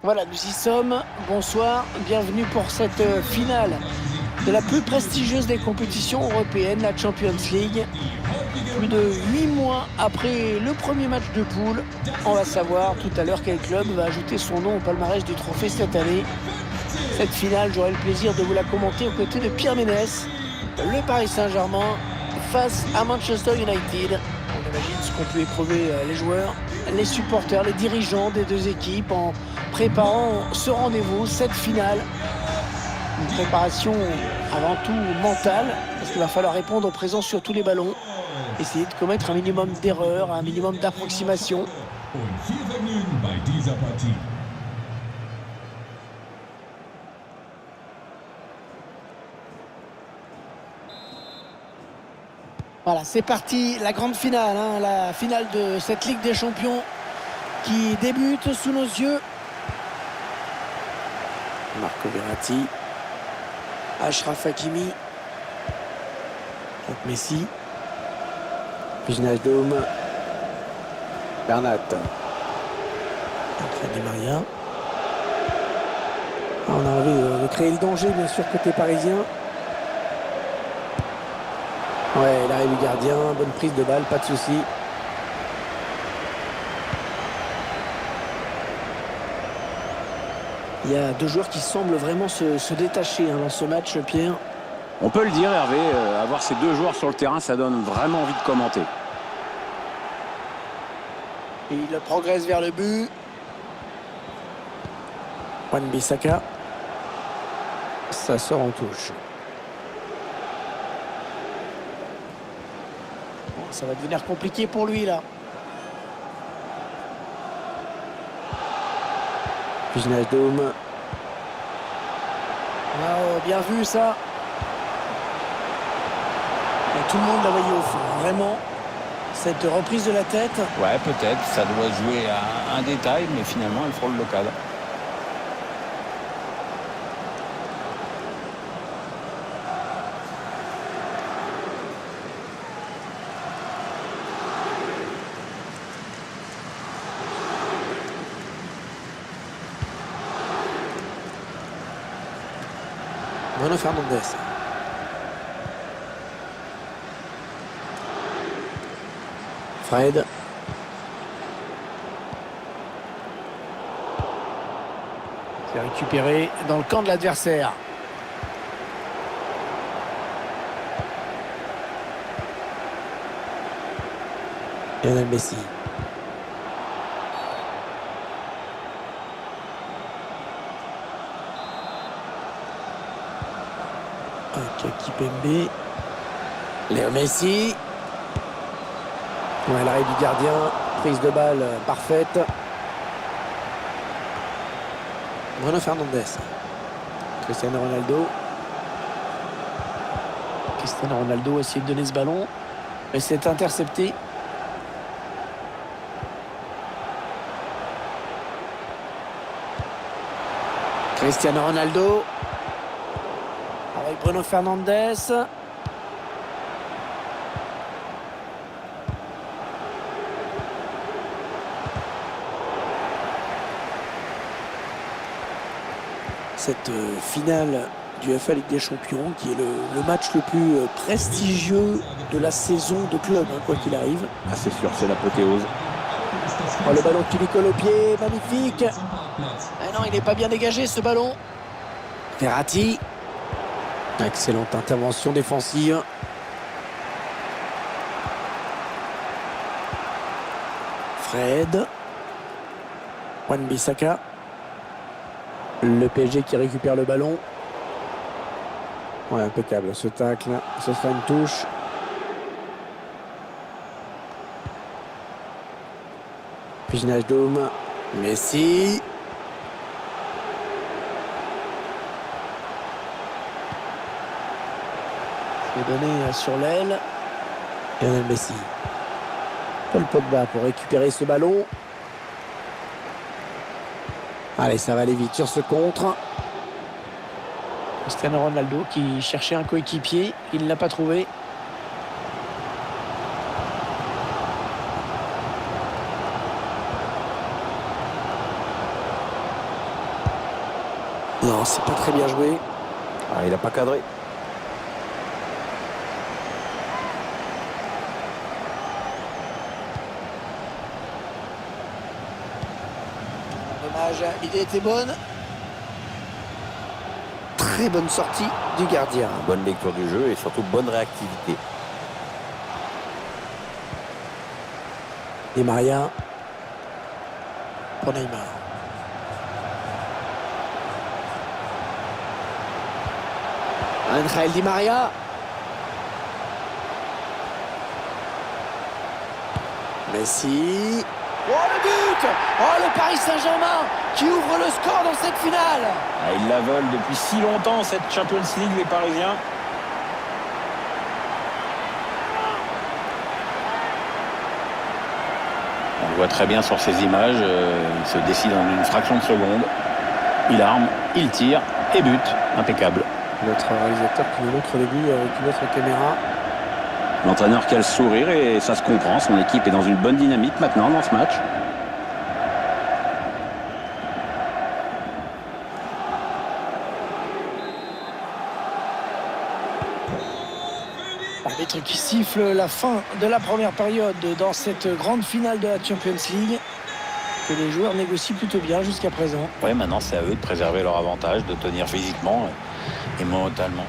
Voilà, nous y sommes. Bonsoir, bienvenue pour cette finale de la plus prestigieuse des compétitions européennes, la Champions League. Plus de 8 mois après le premier match de poule, on va savoir tout à l'heure quel club va ajouter son nom au palmarès du trophée cette année. Cette finale, j'aurai le plaisir de vous la commenter aux côtés de Pierre Ménès, le Paris Saint-Germain face à Manchester United. On imagine ce qu'ont pu éprouver les joueurs, les supporters, les dirigeants des deux équipes en préparant ce rendez-vous, cette finale. Une préparation avant tout mentale, parce qu'il va falloir répondre présent sur tous les ballons, essayer de commettre un minimum d'erreurs, un minimum d'approximation. Voilà, c'est parti, la grande finale, la finale de cette Ligue des Champions qui débute sous nos yeux. Marco Verratti, Achraf Hakimi, Messi, Wijnaldum, Bernat, Di Maria. On a envie de créer le danger, bien sûr, côté parisien. Ouais, l'arrêt du gardien, bonne prise de balle, pas de souci. Il y a deux joueurs qui semblent vraiment se détacher dans ce match, Pierre. On peut le dire, Hervé, avoir ces deux joueurs sur le terrain, ça donne vraiment envie de commenter. Il progresse vers le but. Wan-Bissaka. Ça sort en touche. Bon, ça va devenir compliqué pour lui, là. Wijnaldum. Oh, bien vu, ça. Et tout le monde l'a voyé au fond, vraiment. Cette reprise de la tête. Ouais, peut-être, ça doit jouer à un détail, mais finalement, il frôle le cadre. Bruno Fernandes. Fred. C'est récupéré dans le camp de l'adversaire. Lionel Messi. Kipembe. Léo Messi. Ouais, l'arrêt du gardien. Prise de balle parfaite. Bruno Fernandes. Cristiano Ronaldo. Cristiano Ronaldo a essayé de donner ce ballon, mais c'est intercepté. Cristiano Ronaldo. Avec Bruno Fernandes. Cette finale du UEFA Ligue des Champions, qui est le match le plus prestigieux de la saison de club, quoi qu'il arrive. Ah, c'est sûr, c'est l'apothéose. Oh, le ballon qui lui colle au pied, magnifique. Ah non, il n'est pas bien dégagé, ce ballon. Verratti. Excellente intervention défensive. Fred. Wan-Bissaka. Le PSG qui récupère le ballon. Ouais, impeccable ce tacle. Ce sera une touche. Wijnaldum. Messi. C'est donné sur l'aile. Lionel Messi. Paul Pogba pour récupérer ce ballon. Allez, ça va aller vite sur ce contre. Cristiano Ronaldo qui cherchait un coéquipier. Il ne l'a pas trouvé. Non, c'est pas très bien joué. Ah, il n'a pas cadré. Dommage, l'idée était bonne. Très bonne sortie du gardien. Bonne lecture du jeu et surtout bonne réactivité. Di Maria pour Neymar. Angel Di Maria. Messi. Oh le but! Oh le Paris Saint-Germain qui ouvre le score dans cette finale. Ah, ils la veulent depuis si longtemps, cette Champions League, les Parisiens. On le voit très bien sur ces images. Il se décide en une fraction de seconde. Il arme, il tire et but. Impeccable. Notre réalisateur qui nous montre les buts avec une autre caméra. L'entraîneur qui a le sourire et ça se comprend. Son équipe est dans une bonne dynamique maintenant dans ce match. L'arbitre qui siffle la fin de la première période dans cette grande finale de la Champions League que les joueurs négocient plutôt bien jusqu'à présent. Ouais, maintenant c'est à eux de préserver leur avantage, de tenir physiquement et mentalement.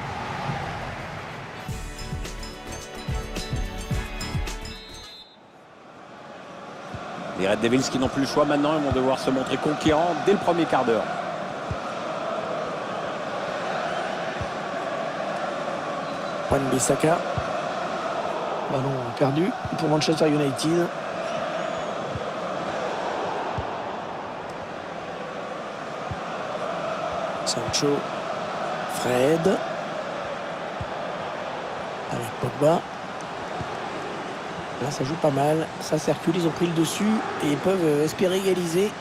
Les Red Devils qui n'ont plus le choix maintenant, ils vont devoir se montrer conquérants dès le premier quart d'heure. Wan-Bissaka. Ballon perdu pour Manchester United. Sancho. Fred. Avec Pogba. Là, ça joue pas mal. Ça circule, ils ont pris le dessus et ils peuvent espérer égaliser.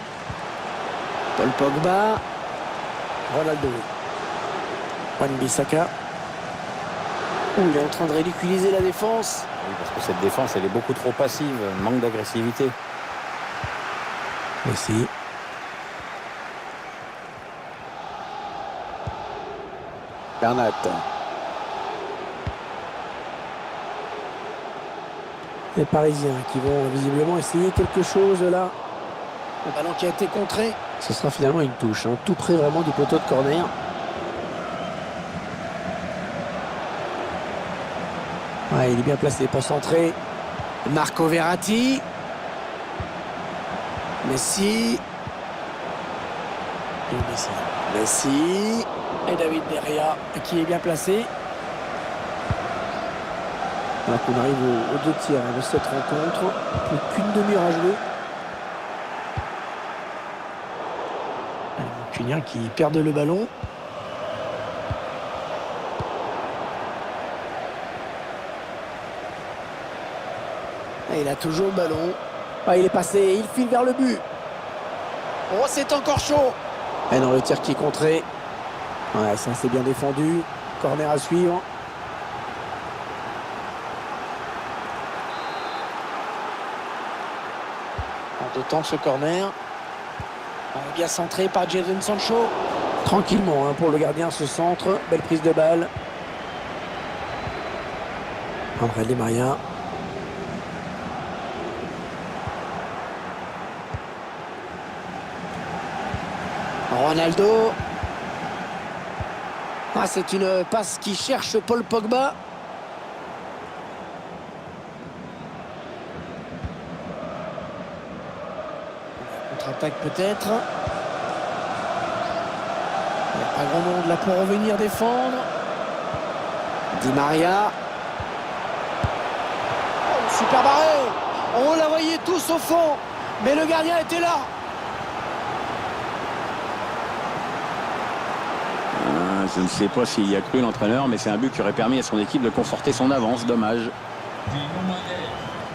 Paul Pogba. Ronaldo. Wan-Bissaka. Il est en train de ridiculiser la défense. Oui, parce que cette défense, elle est beaucoup trop passive. Manque d'agressivité. Messi. Bernat. Les Parisiens qui vont visiblement essayer quelque chose là. Le ballon qui a été contré. Ce sera finalement une touche, hein, tout près vraiment du poteau de corner. Ouais, il est bien placé pour centrer. Marco Verratti. Messi. Et Messi. Messi. Et David Derrea qui est bien placé. Alors qu'on arrive aux deux tiers de cette rencontre. Plus qu'une demi-heure à jouer. Cunha qui perd le ballon. Et il a toujours le ballon. Ah, il est passé, il file vers le but. Oh, c'est encore chaud. Et non, le tir qui est contré. Ouais, ça c'est bien défendu. Corner à suivre. En deux temps ce corner. Bien centré par Jadon Sancho. Tranquillement hein, pour le gardien ce centre. Belle prise de balle. Angel Di Maria. Ronaldo. Ah, c'est une passe qui cherche Paul Pogba. Contre-attaque peut-être. Il n'y a pas grand monde là pour revenir défendre. Di Maria. Oh, super barré. On la voyait tous au fond. Mais le gardien était là. Je ne sais pas s'il y a cru l'entraîneur, mais c'est un but qui aurait permis à son équipe de conforter son avance. Dommage.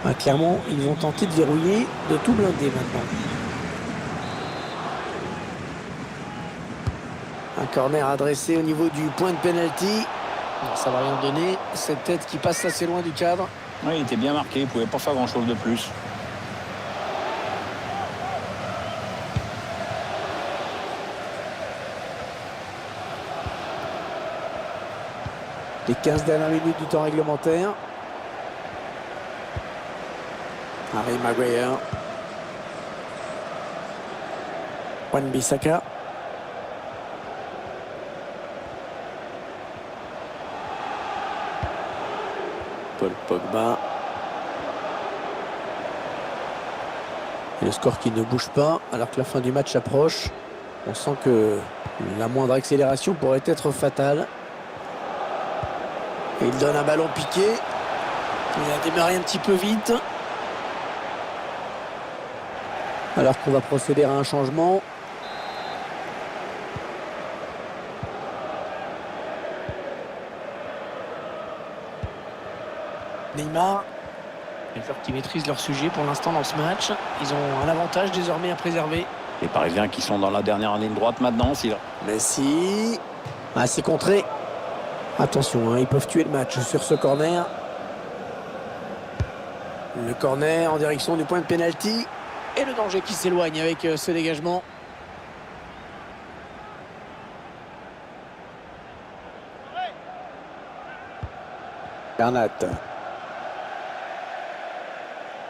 Ah, clairement, ils vont tenter de verrouiller, de tout blinder maintenant. Un corner adressé au niveau du point de pénalty. Ça va rien donner. Cette tête qui passe assez loin du cadre. Oui, il était bien marqué, il ne pouvait pas faire grand-chose de plus. Les 15 dernières minutes du temps réglementaire. Harry Maguire. Wan-Bissaka. Paul Pogba. Et le score qui ne bouge pas alors que la fin du match approche. On sent que la moindre accélération pourrait être fatale. Et il donne un ballon piqué. Il a démarré un petit peu vite. Alors qu'on va procéder à un changement. Neymar. Les joueurs qui maîtrisent leur sujet pour l'instant dans ce match. Ils ont un avantage désormais à préserver. Les Parisiens qui sont dans la dernière ligne droite maintenant. Messi. Ah, c'est contré. Attention, hein, ils peuvent tuer le match sur ce corner. Le corner en direction du point de pénalty. Et le danger qui s'éloigne avec ce dégagement. Bernat.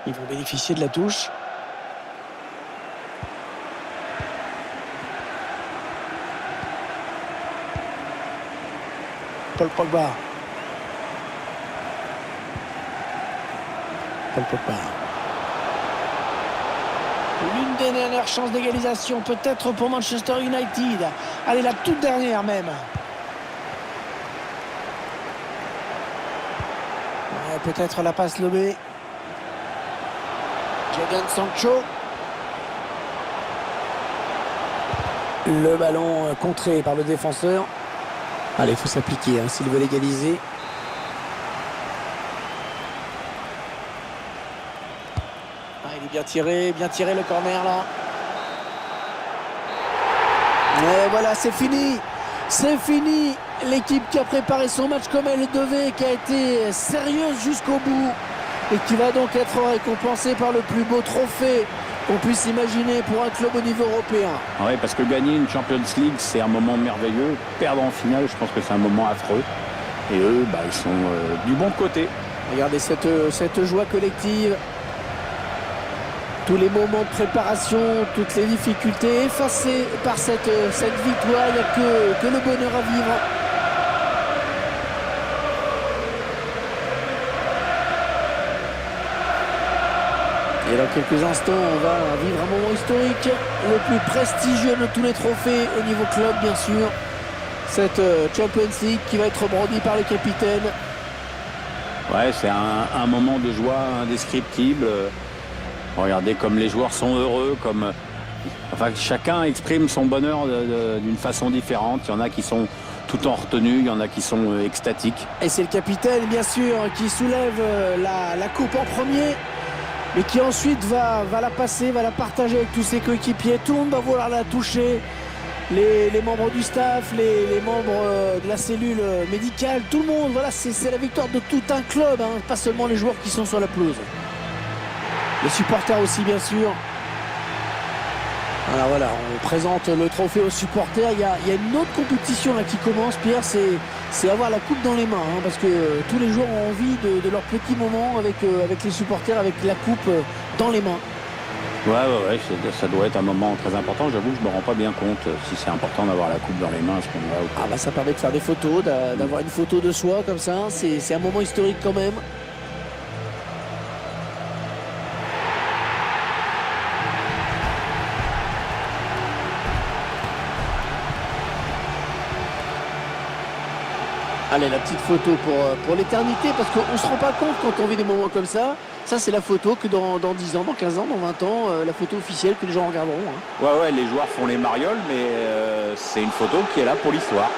Ils vont bénéficier de la touche. Paul Pogba. Paul Pogba. L'une des dernières chances d'égalisation peut-être pour Manchester United. Allez, la toute dernière même. Ouais, peut-être la passe lobée. Jadon Sancho. Le ballon contré par le défenseur. Allez, il faut s'appliquer hein, s'il veut l'égaliser. Ah, il est bien tiré le corner là. Et voilà, c'est fini. C'est fini. L'équipe qui a préparé son match comme elle le devait, qui a été sérieuse jusqu'au bout et qui va donc être récompensée par le plus beau trophée qu'on puisse imaginer pour un club au niveau européen. Oui, parce que gagner une Champions League, c'est un moment merveilleux. Perdre en finale, je pense que c'est un moment affreux. Et eux, ils sont du bon côté. Regardez cette joie collective. Tous les moments de préparation, toutes les difficultés effacées par cette victoire. Il n'y a que le bonheur à vivre. Et dans quelques instants, on va vivre un moment historique, le plus prestigieux de tous les trophées au niveau club, bien sûr. Cette Champions League qui va être brandie par le capitaine. Ouais, c'est un moment de joie indescriptible. Regardez comme les joueurs sont heureux, chacun exprime son bonheur d'une façon différente. Il y en a qui sont tout en retenue, il y en a qui sont extatiques. Et c'est le capitaine, bien sûr, qui soulève la coupe en premier. Mais qui ensuite va la passer, va la partager avec tous ses coéquipiers. Tout le monde va vouloir la toucher. Les membres du staff, les membres de la cellule médicale, tout le monde. Voilà, c'est la victoire de tout un club, hein, pas seulement les joueurs qui sont sur la pelouse. Les supporters aussi, bien sûr. Alors voilà, on présente le trophée aux supporters. Il y a une autre compétition là qui commence, Pierre, c'est avoir la coupe dans les mains. Hein, parce que tous les joueurs ont envie de leur petit moment avec les supporters, avec la coupe dans les mains. Ouais, ça doit être un moment très important. J'avoue que je me rends pas bien compte si c'est important d'avoir la coupe dans les mains à ce moment-là. Ah bah ça permet de faire des photos, d'avoir une photo de soi comme ça. C'est un moment historique quand même. Allez, la petite photo pour l'éternité, parce qu'on ne se rend pas compte quand on vit des moments comme ça. Ça, c'est la photo que dans 10 ans, dans 15 ans, dans 20 ans, la photo officielle que les gens regarderont. Hein. Ouais, les joueurs font les marioles, mais c'est une photo qui est là pour l'histoire.